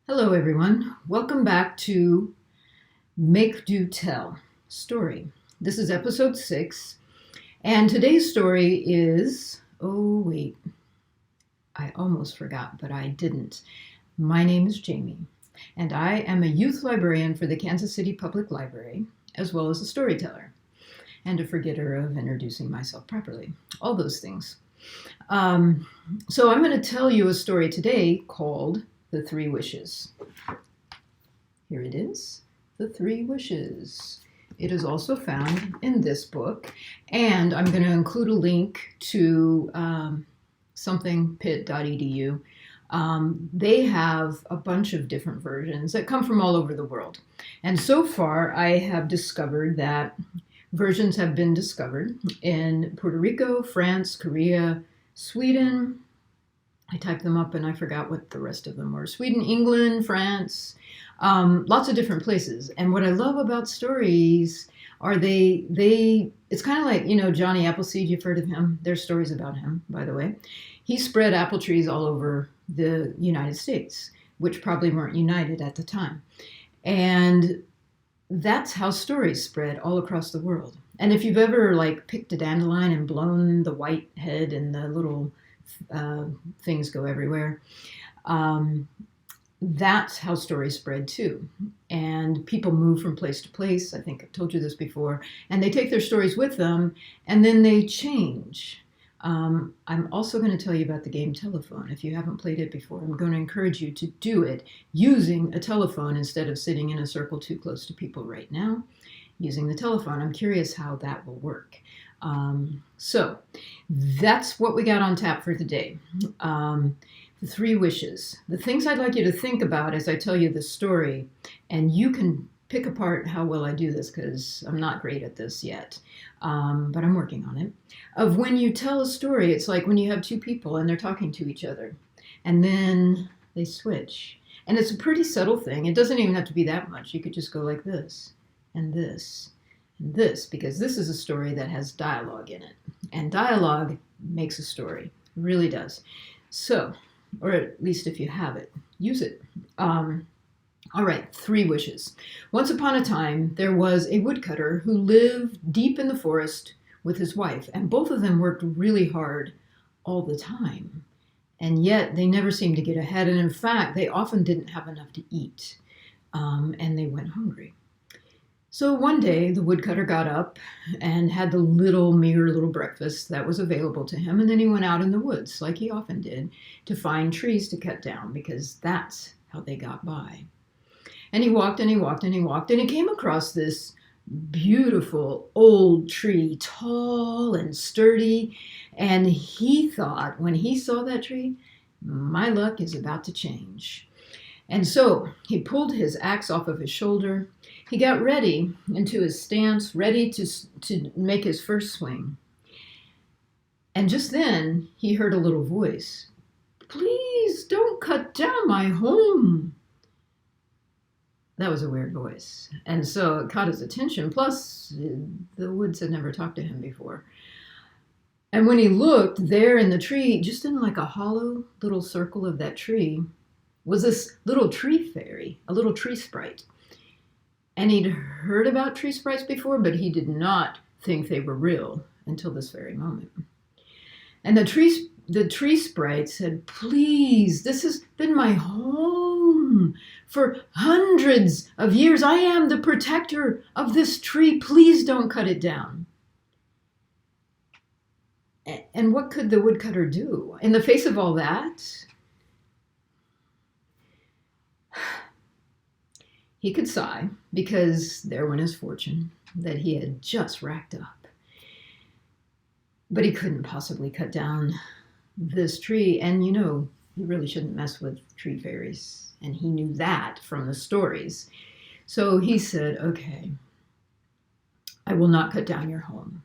Hello, everyone. Welcome back to Make Do Tell Story. This is episode 6, and today's story is. Oh, wait. I almost forgot, but I didn't. My name is Jamie, and I am a youth librarian for the Kansas City Public Library, as well as a storyteller, and a forgetter of introducing myself properly. All those things. So I'm going to tell you a story today called The Three Wishes. Here it is, The Three Wishes. It is also found in this book, and I'm going to include a link to somethingpit.edu. They have a bunch of different versions that come from all over the world. And so far, I have discovered that versions have been discovered in Puerto Rico, France, Korea, Sweden. I typed them up and I forgot what the rest of them were. Sweden, England, France, lots of different places. And what I love about stories are it's kind of like, Johnny Appleseed, you've heard of him. There's stories about him, by the way. He spread apple trees all over the United States, which probably weren't united at the time. And that's how stories spread all across the world. And if you've ever picked a dandelion and blown the white head and the little things go everywhere, that's how stories spread too. And people move from place to place. I think I've told you this before. And they take their stories with them and then they change. I'm also going to tell you about the game telephone. If you haven't played it before, I'm going to encourage you to do it using a telephone instead of sitting in a circle too close to people right now. Using the telephone, I'm curious how that will work. So that's what we got on tap for today. The three wishes. The things I'd like you to think about as I tell you the story, and you can pick apart how well I do this because I'm not great at this yet, but I'm working on it. Of when you tell a story, it's like when you have two people and they're talking to each other, and then they switch. And it's a pretty subtle thing. It doesn't even have to be that much. You could just go like this, and this, and this, because this is a story that has dialogue in it. And dialogue makes a story. It really does. So, or at least if you have it, use it. All right, three wishes. Once upon a time, there was a woodcutter who lived deep in the forest with his wife, and both of them worked really hard all the time. And yet, they never seemed to get ahead, and in fact, they often didn't have enough to eat, and they went hungry. So one day, the woodcutter got up and had the meager little breakfast that was available to him, and then he went out in the woods, like he often did, to find trees to cut down, because that's how they got by. And he walked and he walked and he walked, and he came across this beautiful old tree, tall and sturdy, and he thought, when he saw that tree, my luck is about to change. And so he pulled his axe off of his shoulder. He got ready into his stance, ready to make his first swing. And just then, he heard a little voice. "Please don't cut down my home." That was a weird voice. And so it caught his attention. Plus, the woods had never talked to him before. And when he looked, there in the tree, just in like a hollow little circle of that tree, was this little tree fairy, a little tree sprite. And he'd heard about tree sprites before, but he did not think they were real until this very moment. And the tree sprite said, "Please, this has been my home for hundreds of years. I am the protector of this tree. Please don't cut it down." And what could the woodcutter do in the face of all that? He could sigh, because there went his fortune that he had just racked up. But he couldn't possibly cut down this tree. And you really shouldn't mess with tree fairies. And he knew that from the stories. So he said, "Okay, I will not cut down your home."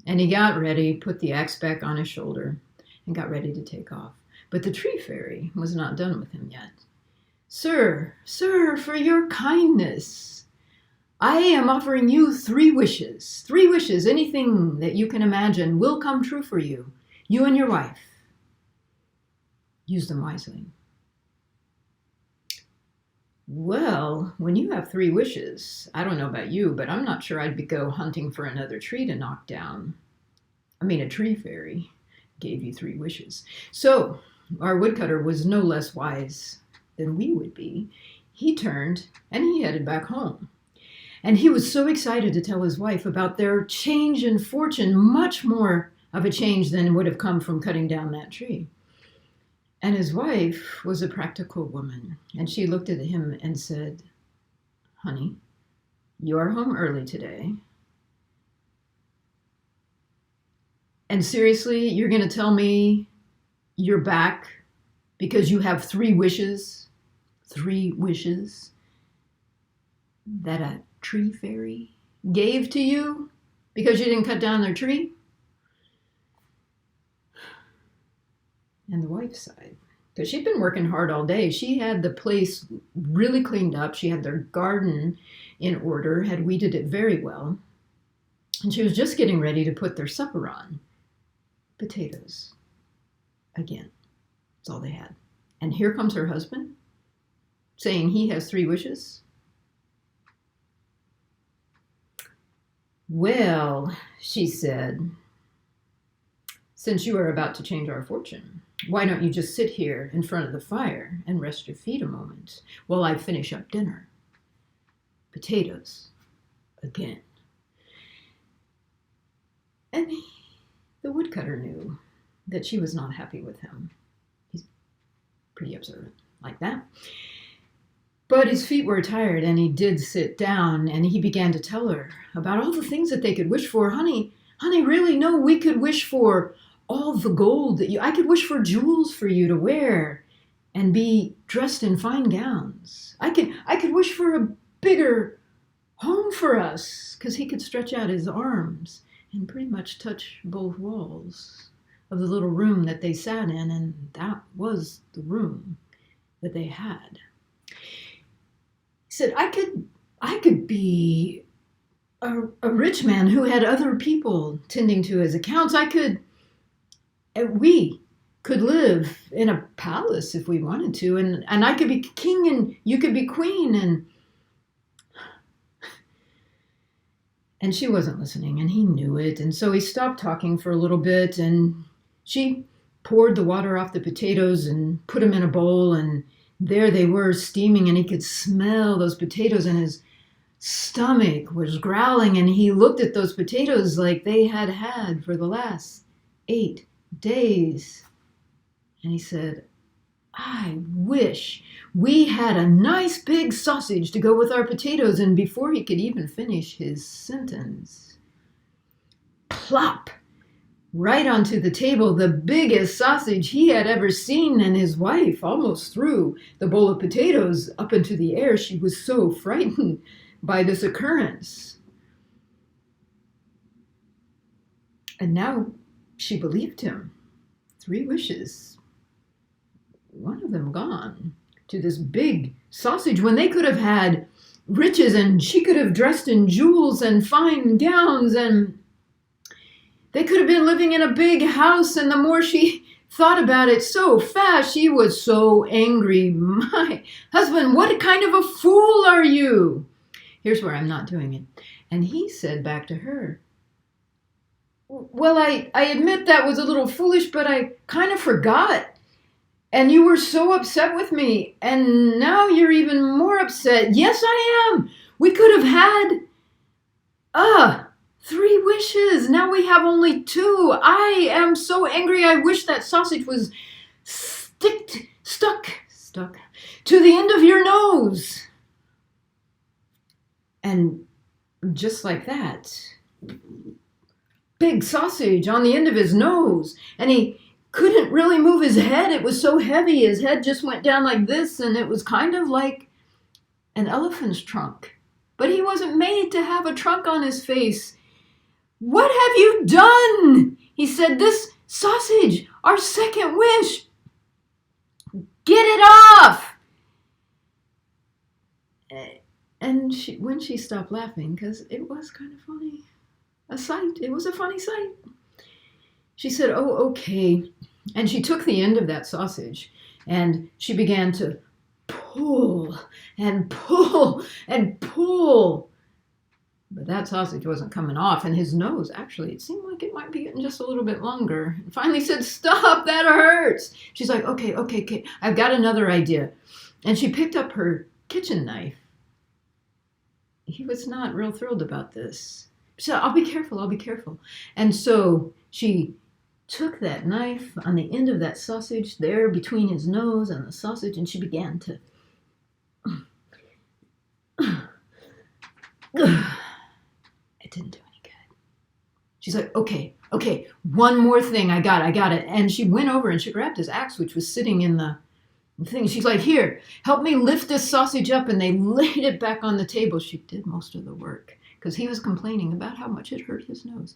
And he got ready, put the axe back on his shoulder, and got ready to take off. But the tree fairy was not done with him yet. Sir, for your kindness, I am offering you 3 wishes. 3 wishes, anything that you can imagine will come true for you, you and your wife." Use them wisely. Well, when you have 3 wishes, I don't know about you, but I'm not sure I'd go hunting for another tree to knock down. I mean, a tree fairy gave you 3 wishes. So our woodcutter was no less wise than we would be. He turned and he headed back home. And he was so excited to tell his wife about their change in fortune, much more of a change than would have come from cutting down that tree. And his wife was a practical woman, and she looked at him and said, "Honey, you are home early today. And seriously, you're going to tell me you're back because you have 3 wishes? 3 wishes that a tree fairy gave to you because you didn't cut down their tree?" And the wife sighed, because she'd been working hard all day. She had the place really cleaned up. She had their garden in order, had weeded it very well. And she was just getting ready to put their supper on. Potatoes. Again. That's all they had. And here comes her husband, saying he has 3 wishes. "Well," she said, "since you are about to change our fortune, why don't you just sit here in front of the fire and rest your feet a moment while I finish up dinner?" Potatoes. Again. And the woodcutter knew that she was not happy with him. He's pretty observant like that. But his feet were tired, and he did sit down, and he began to tell her about all the things that they could wish for. Honey, really, no, we could wish for all the gold that I could wish for jewels for you to wear and be dressed in fine gowns. I could wish for a bigger home for us, because he could stretch out his arms and pretty much touch both walls of the little room that they sat in, and that was the room that they had. He said, I could be a rich man who had other people tending to his accounts. We could live in a palace if we wanted to, and I could be king and you could be queen, and she wasn't listening, and he knew it, and so he stopped talking for a little bit, and she poured the water off the potatoes and put them in a bowl, and there they were steaming, and he could smell those potatoes, and his stomach was growling, and he looked at those potatoes like they had for the last 8 days. And he said, "I wish we had a nice big sausage to go with our potatoes." And before he could even finish his sentence, plop, right onto the table, the biggest sausage he had ever seen. And his wife almost threw the bowl of potatoes up into the air. She was so frightened by this occurrence. And now she believed him. 3 wishes, one of them gone, to this big sausage when they could have had riches, and she could have dressed in jewels and fine gowns, and they could have been living in a big house. And the more she thought about it so fast, she was so angry. "My husband, what kind of a fool are you?" Here's where I'm not doing it. And he said back to her, "Well, I admit that was a little foolish, but I kind of forgot. And you were so upset with me, and now you're even more upset." "Yes, I am. We could have had 3 wishes. Now we have only 2. I am so angry. I wish that sausage was stuck to the end of your nose." And just like that, big sausage on the end of his nose, and he couldn't really move his head. It was so heavy. His head just went down like this, and it was kind of like an elephant's trunk. But he wasn't made to have a trunk on his face. "What have you done?" he said. "This sausage, our second wish. Get it off!" And when she stopped laughing, because it was kind of funny, it was a funny sight, she said, "Oh, okay, And she took the end of that sausage and she began to pull and pull and pull. But that sausage wasn't coming off, and his nose, actually, it seemed like it might be getting just a little bit longer. And finally said, "Stop, that hurts." She's like, okay, I've got another idea. And she picked up her kitchen knife. He was not real thrilled about this. She said, I'll be careful. And so she took that knife on the end of that sausage there between his nose and the sausage, and she began to... It didn't do any good. She's like, okay, one more thing, I got it. And she went over and she grabbed his axe, which was sitting in the thing. She's like, here, help me lift this sausage up. And they laid it back on the table. She did most of the work because he was complaining about how much it hurt his nose.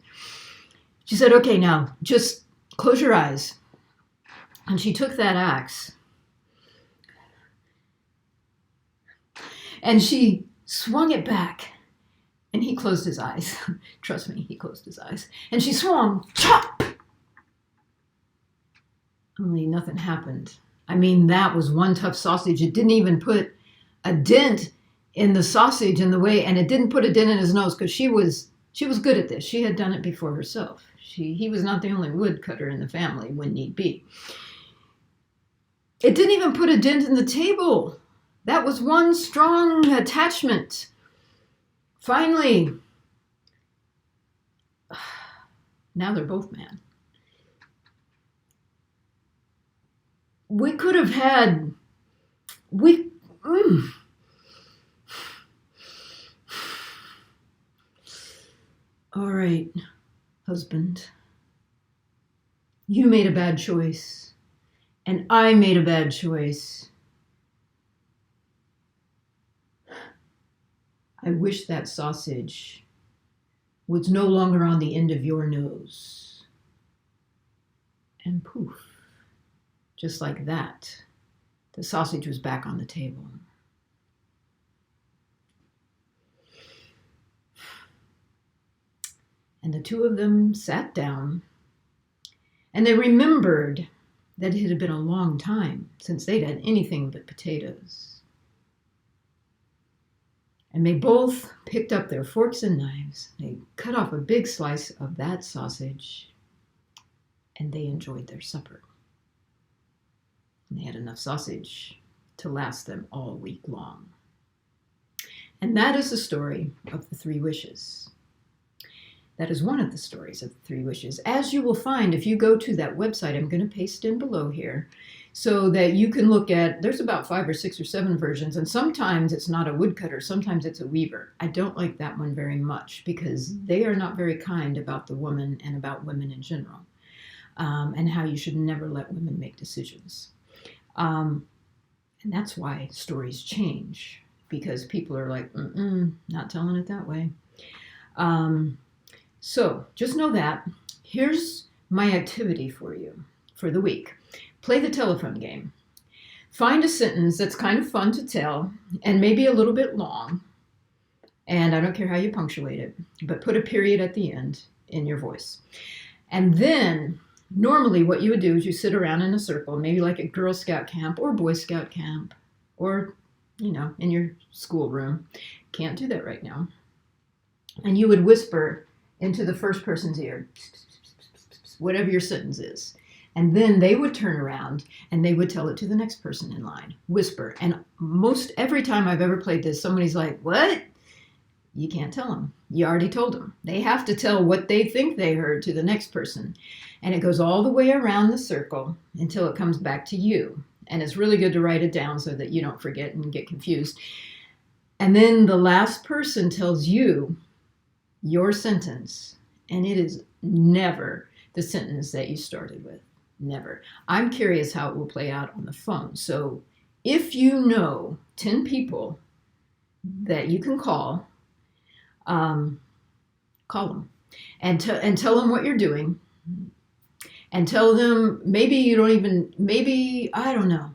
She said, okay, now just close your eyes. And she took that axe and she swung it back. And he closed his eyes. Trust me, he closed his eyes. And she swung, chop! Only nothing happened. I mean, that was one tough sausage. It didn't even put a dent in the sausage in the way, and it didn't put a dent in his nose because she was good at this. She had done it before herself. He was not the only woodcutter in the family when need be. It didn't even put a dent in the table. That was one strong attachment. Finally, now they're both mad. We could have had, All right, husband, you made a bad choice, and I made a bad choice. I wish that sausage was no longer on the end of your nose. And poof, just like that, the sausage was back on the table. And the two of them sat down, and they remembered that it had been a long time since they'd had anything but potatoes. And they both picked up their forks and knives. They cut off a big slice of that sausage, and they enjoyed their supper. And they had enough sausage to last them all week long. And that is the story of the three wishes. That is one of the stories of the three wishes. As you will find if you go to that website, I'm going to paste in below here, so that you can look at, there's about 5 or 6 or 7 versions, and sometimes it's not a woodcutter, sometimes it's a weaver. I don't like that one very much because they are not very kind about the woman and about women in general, and how you should never let women make decisions. And that's why stories change, because people are like, not telling it that way. So just know that. Here's my activity for you for the week. Play the telephone game. Find a sentence that's kind of fun to tell and maybe a little bit long. And I don't care how you punctuate it, but put a period at the end in your voice. And then normally what you would do is you sit around in a circle, maybe like a Girl Scout camp or Boy Scout camp or, in your schoolroom. Can't do that right now. And you would whisper into the first person's ear, whatever your sentence is. And then they would turn around and they would tell it to the next person in line. Whisper. And every time I've ever played this, somebody's like, what? You can't tell them. You already told them. They have to tell what they think they heard to the next person. And it goes all the way around the circle until it comes back to you. And it's really good to write it down so that you don't forget and get confused. And then the last person tells you your sentence. And it is never the sentence that you started with. Never. I'm curious how it will play out on the phone. So if you know 10 people that you can call them and tell them what you're doing, and tell them I don't know.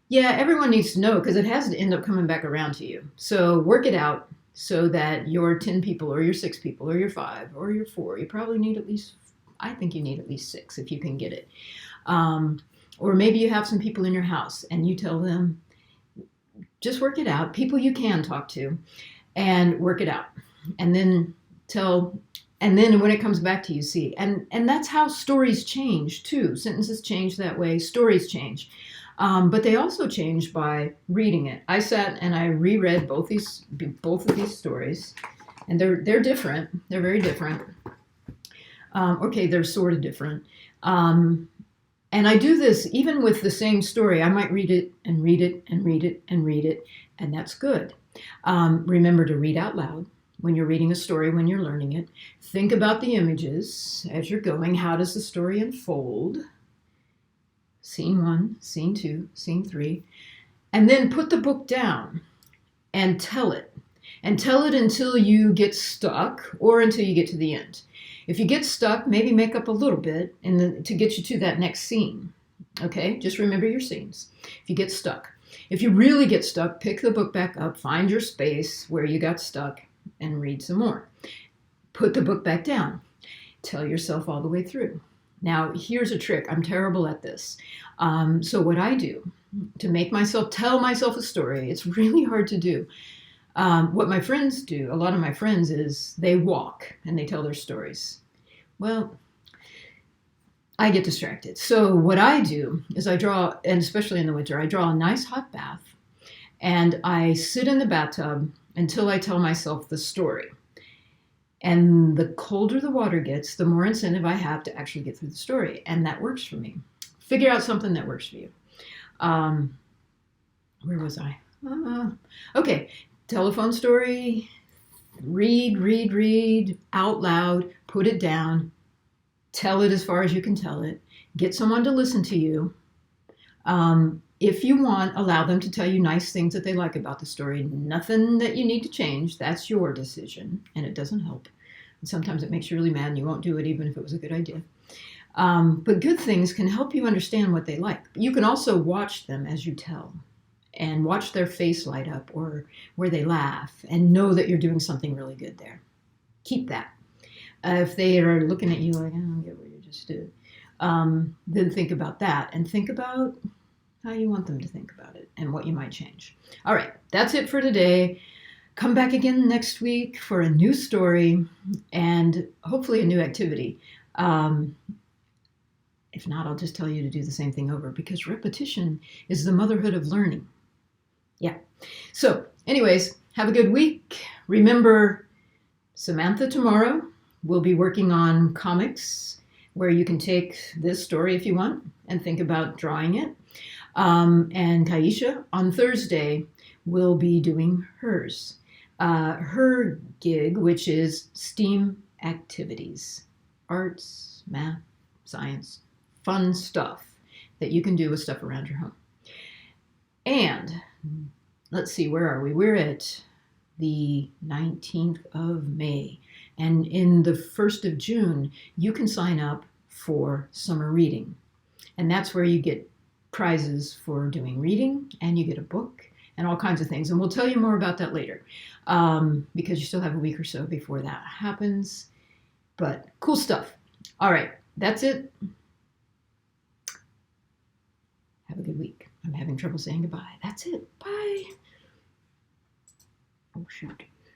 Yeah, everyone needs to know because it has to end up coming back around to you. So work it out so that your 10 people or your 6 people or your 5 or your 4, you probably need I think you need at least 6 if you can get it. Or maybe you have some people in your house and you tell them, just work it out. People you can talk to and work it out. And then when it comes back to you, see. And that's how stories change too. Sentences change that way. Stories change. But they also change by reading it. I sat and I reread both of these stories, and they're different. They're very different. Okay, they're sort of different. And I do this even with the same story. I might read it and read it and read it and read it, and that's good. Remember to read out loud when you're reading a story, when you're learning it. Think about the images as you're going. How does the story unfold? Scene 1, scene 2, scene 3. And then put the book down and tell it. And tell it until you get stuck or until you get to the end. If you get stuck, maybe make up a little bit to get you to that next scene. Okay, just remember your scenes. If you get stuck. If you really get stuck, pick the book back up, find your space where you got stuck, and read some more. Put the book back down. Tell yourself all the way through. Now, here's a trick. I'm terrible at this. So what I do to tell myself a story, it's really hard to do. What my friends do, a lot of my friends, is they walk and they tell their stories. Well, I get distracted. So what I do is I draw, and especially in the winter, I draw a nice hot bath and I sit in the bathtub until I tell myself the story. And the colder the water gets, the more incentive I have to actually get through the story. And that works for me. Figure out something that works for you. Where was I? Okay. Telephone story, read out loud, put it down, tell it as far as you can tell it, get someone to listen to you. If you want, allow them to tell you nice things that they like about the story. Nothing that you need to change. That's your decision, and it doesn't help. And sometimes it makes you really mad and you won't do it even if it was a good idea. But good things can help you understand what they like. You can also watch them as you tell. And watch their face light up or where they laugh and know that you're doing something really good there. Keep that. If they are looking at you like, I don't get what you just did, then think about that and think about how you want them to think about it and what you might change. All right, that's it for today. Come back again next week for a new story and hopefully a new activity. If not, I'll just tell you to do the same thing over because repetition is the motherhood of learning. Yeah. So anyways, have a good week. Remember, Samantha tomorrow will be working on comics where you can take this story if you want and think about drawing it. And Kaisha on Thursday will be doing hers. Her gig, which is STEAM activities, arts, math, science, fun stuff that you can do with stuff around your home. And let's see, where are we? We're at the 19th of May. And in the 1st of June, you can sign up for summer reading. And that's where you get prizes for doing reading, and you get a book and all kinds of things. And we'll tell you more about that later because you still have a week or so before that happens. But cool stuff. All right, that's it. Have a good week. I'm having trouble saying goodbye. That's it. Bye. Oh, shoot.